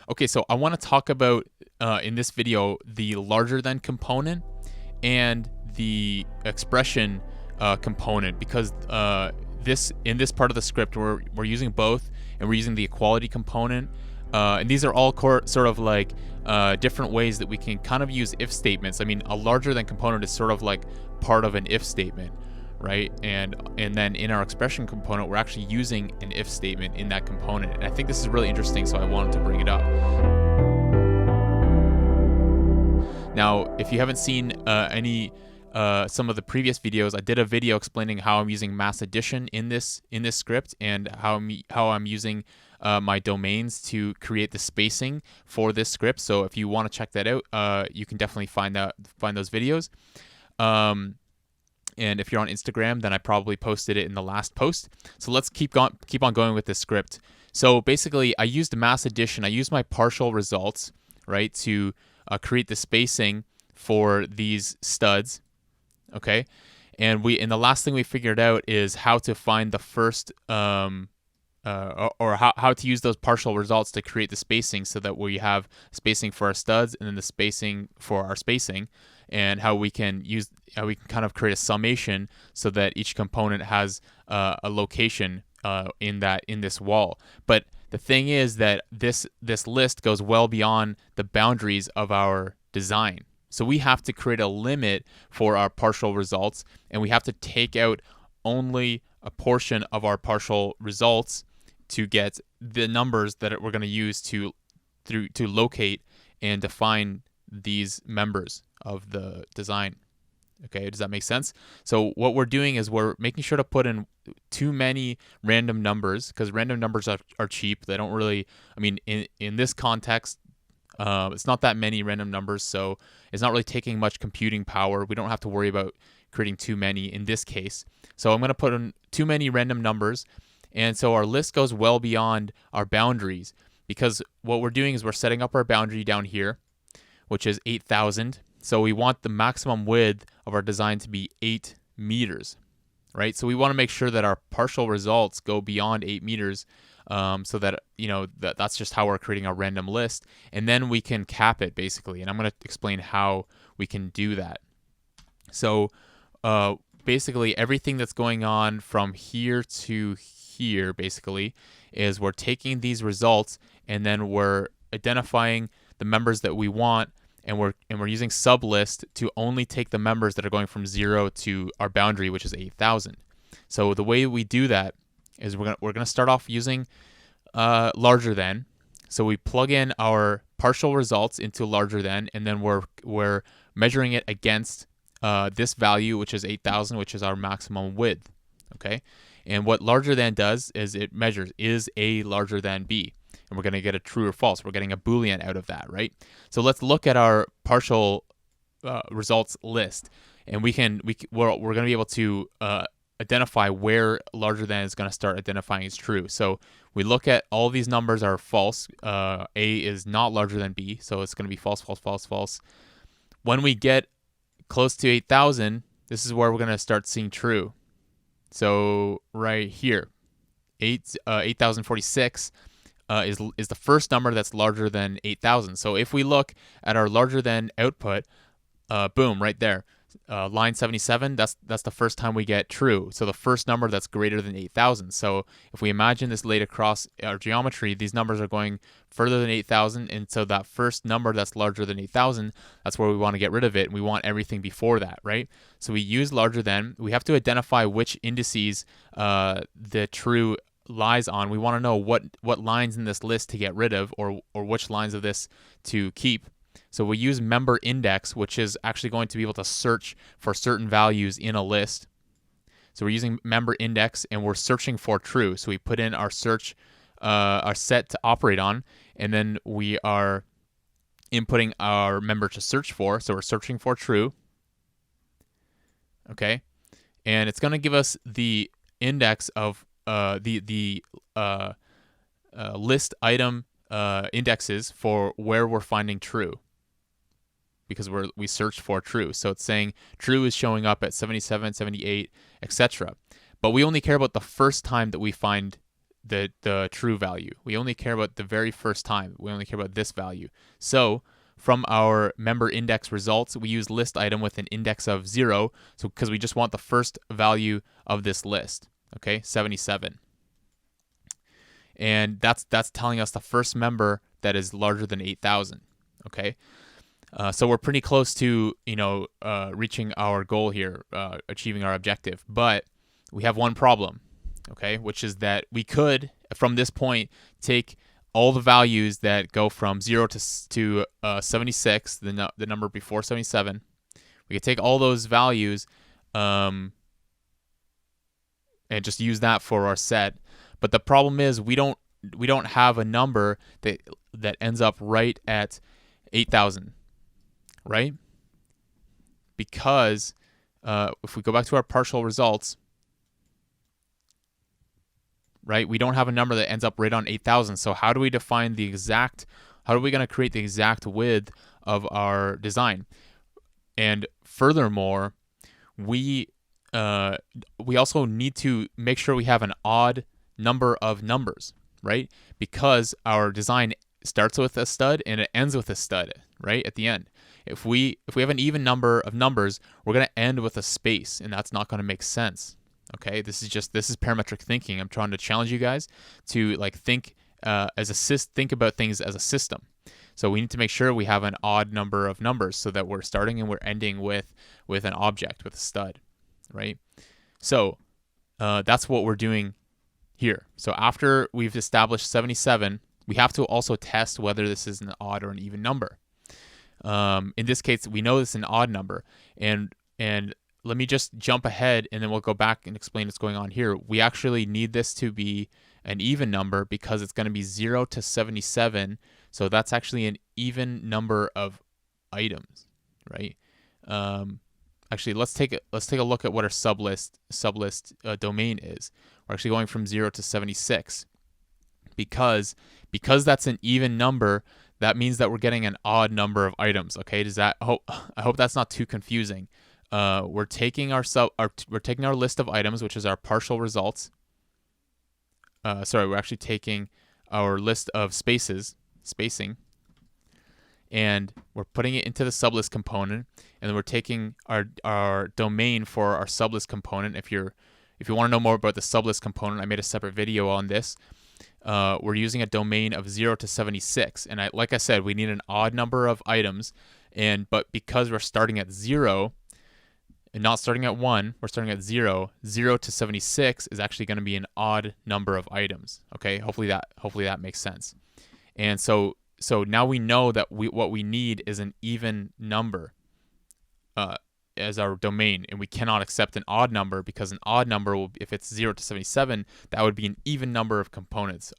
Okay, so I want to talk about in this video the larger than component and the expression component, because in this part of the script we're using both, and we're using the equality component, and these are all sort of like different ways that we can kind of use if statements. I mean, a larger than component is sort of like part of an if statement, right? And then in our expression component, we're actually using an if statement in that component. And I think this is really interesting, so I wanted to bring it up. Now, if you haven't seen some of the previous videos, I did a video explaining how I'm using mass addition in this script, and how I'm using my domains to create the spacing for this script. So if you want to check that out, you can definitely find those videos. And if you're on Instagram, then I probably posted it in the last post. So let's keep on going with this script. So basically, I used mass addition. I used my partial results, right, to create the spacing for these studs. Okay, and the last thing we figured out is how to find the first or how to use those partial results to create the spacing, so that we have spacing for our studs and then the spacing for our spacing, and how we can kind of create a summation so that each component has a location in this wall. But the thing is that this list goes well beyond the boundaries of our design. So we have to create a limit for our partial results, and we have to take out only a portion of our partial results to get the numbers that we're going to use to locate and define these members of the design. Okay, does that make sense? So what we're doing is we're making sure to put in too many random numbers, because random numbers are cheap. They don't really, I mean, in this context, it's not that many random numbers, so it's not really taking much computing power. We don't have to worry about creating too many in this case. So I'm going to put in too many random numbers, and so our list goes well beyond our boundaries, because what we're doing is we're setting up our boundary down here, which is 8,000. So we want the maximum width of our design to be 8 meters, right? So we want to make sure that our partial results go beyond 8 meters, so that, that's just how we're creating a random list. And then we can cap it, basically. And I'm going to explain how we can do that. So basically, everything that's going on from here to here, basically, is we're taking these results, and then we're identifying the members that we want, and we're using sublist to only take the members that are going from 0 to our boundary, which is 8,000. So the way we do that is we're gonna start off using larger than. So we plug in our partial results into larger than, and then we're measuring it against this value, which is 8,000, which is our maximum width. Okay, and what larger than does is it measures, is A larger than B, and we're going to get a true or false. We're getting a Boolean out of that, right? So let's look at our partial results list, and we're going to be able to identify where larger than is going to start identifying as true. So we look at all these numbers are false. A is not larger than B, so it's going to be false, false, false, false. When we get close to 8,000, this is where we're going to start seeing true. So right here, 8,046 is the first number that's larger than 8,000. So if we look at our larger than output, boom, right there, line 77, that's the first time we get true. So the first number that's greater than 8,000. So if we imagine this laid across our geometry, these numbers are going further than 8,000, and so that first number that's larger than 8,000, that's where we want to get rid of it, and we want everything before that, right? So we use larger than. We have to identify which indices the true lies on. We want to know what lines in this list to get rid of, or which lines of this to keep. So we use member index, which is actually going to be able to search for certain values in a list. So we're using member index, and we're searching for true. So we put in our search, our set to operate on, and then we are inputting our member to search for. So we're searching for true. Okay, and it's going to give us the index of the list item indexes for where we're finding true, because we searched for true. So it's saying true is showing up at 77, 78, etc. But we only care about the first time that we find the true value. We only care about the very first time. We only care about this value. So from our member index results, we use list item with an index of 0, so because we just want the first value of this list, okay, 77. And that's telling us the first member that is larger than 8,000, okay? So we're pretty close to, reaching our goal here, achieving our objective. But we have one problem, okay, which is that we could, from this point, take all the values that go from 0 to 76, the number before 77. We could take all those values and just use that for our set. But the problem is we don't have a number that ends up right at 8,000, right? Because if we go back to our partial results, right, we don't have a number that ends up right on 8,000. So how do we define how are we going to create the exact width of our design? And furthermore, we also need to make sure we have an odd number of numbers, right? Because our design starts with a stud and it ends with a stud, right, at the end. If we have an even number of numbers, we're going to end with a space, and that's not going to make sense. Okay, this is parametric thinking. I'm trying to challenge you guys to think about things as a system. So we need to make sure we have an odd number of numbers so that we're starting and we're ending with an object, with a stud, right? So that's what we're doing here. So after we've established 77, we have to also test whether this is an odd or an even number. In this case, we know this is an odd number, and let me just jump ahead and then we'll go back and explain what's going on here. We actually need this to be an even number because it's going to be 0 to 77. So that's actually an even number of items, right? Actually, let's take a look at what our sublist domain is. We're actually going from 0 to 76 because that's an even number. That means that we're getting an odd number of items. Okay, I hope that's not too confusing. We're taking our list of items, which is our partial results. We're actually taking our list of spacing, and we're putting it into the sublist component, and then we're taking our domain for our sublist component. If you want to know more about the sublist component, I made a separate video on this. We're using a domain of 0 to 76, and like I said, we need an odd number of items, but because we're starting at 0 and not starting at 1, we're starting at 0. 0 to 76 is actually going to be an odd number of items. Okay, hopefully that makes sense. And so now we know that what we need is an even number as our domain, and we cannot accept an odd number because an odd number will, if it's 0 to 77, that would be an even number of components.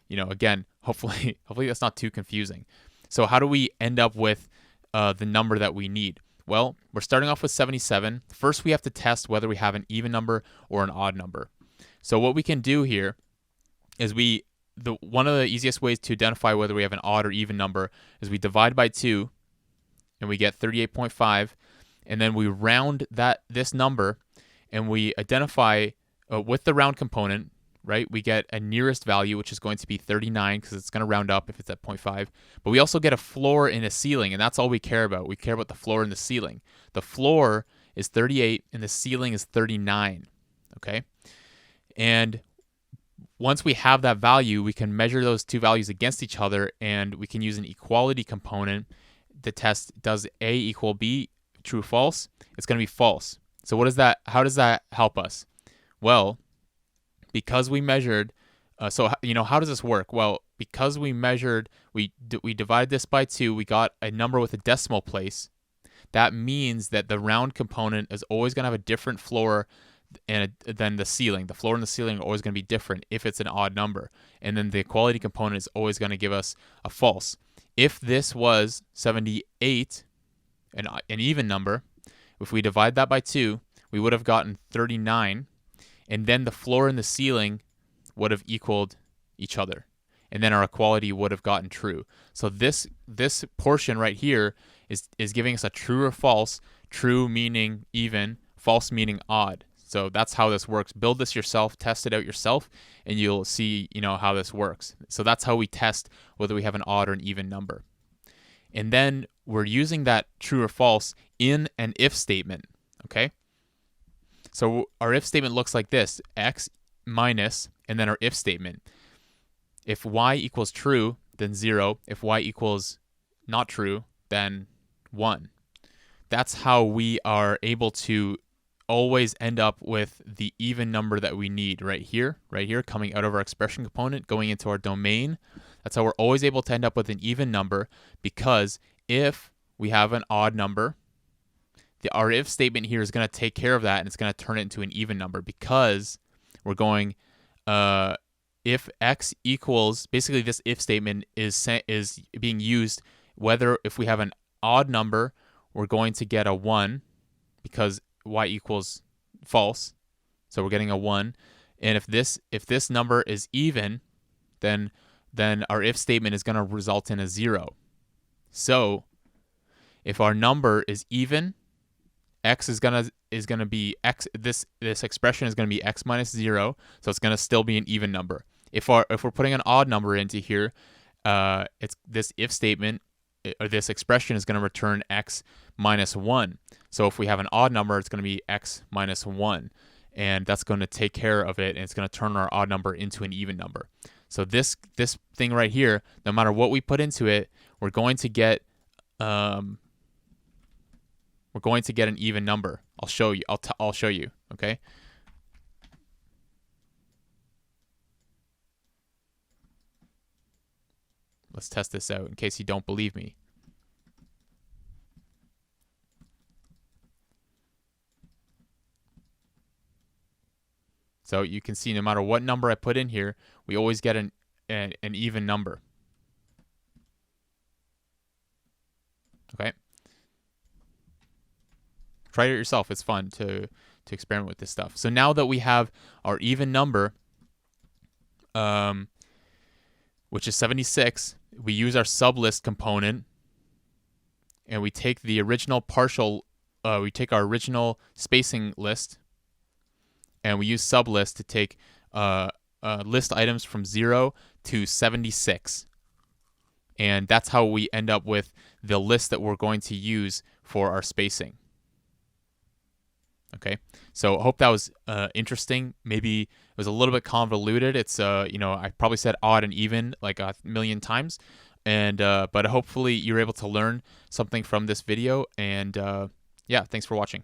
Again, hopefully that's not too confusing. So how do we end up with the number that we need? Well, we're starting off with 77. First, we have to test whether we have an even number or an odd number. So what we can do here is one of the easiest ways to identify whether we have an odd or even number is we divide by 2, and we get 38.5, and then we round this number, and we identify with the round component, right? We get a nearest value, which is going to be 39 because it's going to round up if it's at 0.5. But we also get a floor and a ceiling, and that's all we care about. We care about the floor and the ceiling. The floor is 38, and the ceiling is 39, okay? And once we have that value, we can measure those two values against each other, and we can use an equality component. The test does A equal B, true, false. It's going to be false. So how does that help us? Well, because we measured, how does this work? Well, because we measured, we divided this by 2, we got a number with a decimal place. That means that the round component is always going to have a different floor than the ceiling. The floor and the ceiling are always going to be different if it's an odd number. And then the equality component is always going to give us a false. If this was 78, an even number, if we divide that by 2, we would have gotten 39. And then the floor and the ceiling would have equaled each other. And then our equality would have gotten true. So this portion right here is giving us a true or false, true meaning even, false meaning odd. So that's how this works. Build this yourself, test it out yourself, and you'll see, how this works. So that's how we test whether we have an odd or an even number. And then we're using that true or false in an if statement, okay? So our if statement looks like this, x minus, and then our if statement. If y equals true, then 0. If y equals not true, then 1. That's how we are able to always end up with the even number that we need right here, coming out of our expression component, going into our domain. That's how we're always able to end up with an even number, because if we have an odd number, our if statement here is going to take care of that, and it's going to turn it into an even number, because we're going if x equals, basically this if statement is being used whether if we have an odd number, we're going to get a 1 because y equals false. So we're getting a 1. And if this number is even, then our if statement is going to result in a 0. So if our number is even, x is gonna be x. This expression is going to be x minus 0, so it's going to still be an even number. If we're putting an odd number into here, it's this if statement or this expression is going to return x minus 1. So if we have an odd number, it's going to be x minus 1, and that's going to take care of it, and it's going to turn our odd number into an even number. So this thing right here, no matter what we put into it, we're going to get an even number. I'll show you. I'll show you. Okay. Let's test this out in case you don't believe me. So you can see no matter what number I put in here, we always get an even number. Okay. Try it yourself. It's fun to experiment with this stuff. So now that we have our even number, which is 76, we use our sublist component, and we take the original we take our original spacing list, and we use sublist to take list items from 0 to 76. And that's how we end up with the list that we're going to use for our spacing. Okay, so I hope that was interesting. Maybe it was a little bit convoluted. It's I probably said odd and even like a million times, and but hopefully you're able to learn something from this video. And yeah, thanks for watching.